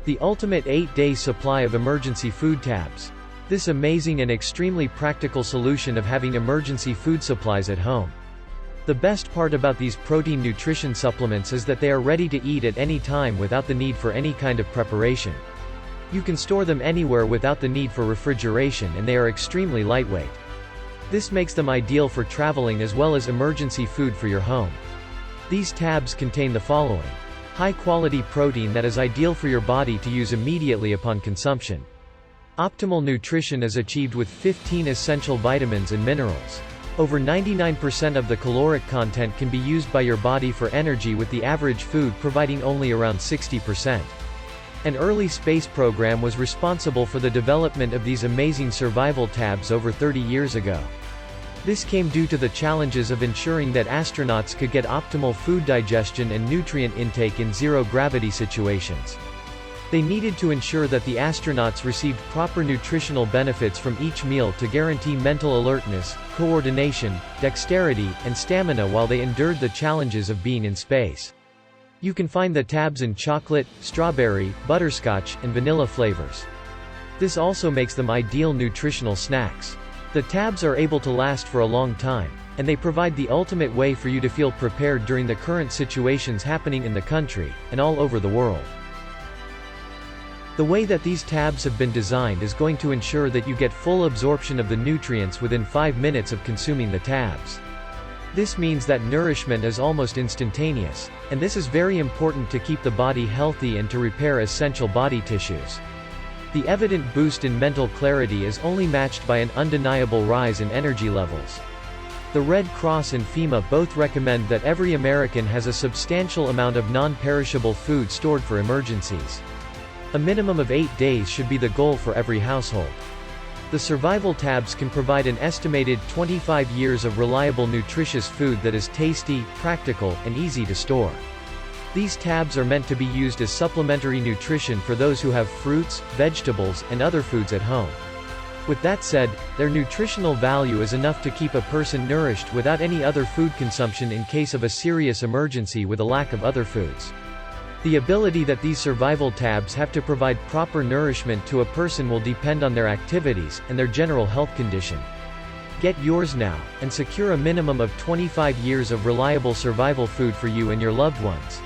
The ultimate 8-day supply of emergency food tabs. This amazing and extremely practical solution of having emergency food supplies at home. The best part about these protein nutrition supplements is that they are ready to eat at any time without the need for any kind of preparation. You can store them anywhere without the need for refrigeration, and they are extremely lightweight. This makes them ideal for traveling as well as emergency food for your home. These tabs contain the following. High-quality protein that is ideal for your body to use immediately upon consumption. Optimal nutrition is achieved with 15 essential vitamins and minerals. Over 99% of the caloric content can be used by your body for energy, with the average food providing only around 60%. An early space program was responsible for the development of these amazing survival tabs over 30 years ago. This came due to the challenges of ensuring that astronauts could get optimal food digestion and nutrient intake in zero-gravity situations. They needed to ensure that the astronauts received proper nutritional benefits from each meal to guarantee mental alertness, coordination, dexterity, and stamina while they endured the challenges of being in space. You can find the tabs in chocolate, strawberry, butterscotch, and vanilla flavors. This also makes them ideal nutritional snacks. The tabs are able to last for a long time, and they provide the ultimate way for you to feel prepared during the current situations happening in the country, and all over the world. The way that these tabs have been designed is going to ensure that you get full absorption of the nutrients within 5 minutes of consuming the tabs. This means that nourishment is almost instantaneous, and this is very important to keep the body healthy and to repair essential body tissues. The evident boost in mental clarity is only matched by an undeniable rise in energy levels. The Red Cross and FEMA both recommend that every American has a substantial amount of non-perishable food stored for emergencies. A minimum of 8 days should be the goal for every household. The survival tabs can provide an estimated 25 years of reliable nutritious food that is tasty, practical, and easy to store. These tabs are meant to be used as supplementary nutrition for those who have fruits, vegetables, and other foods at home. With that said, their nutritional value is enough to keep a person nourished without any other food consumption in case of a serious emergency with a lack of other foods. The ability that these survival tabs have to provide proper nourishment to a person will depend on their activities, and their general health condition. Get yours now, and secure a minimum of 25 years of reliable survival food for you and your loved ones.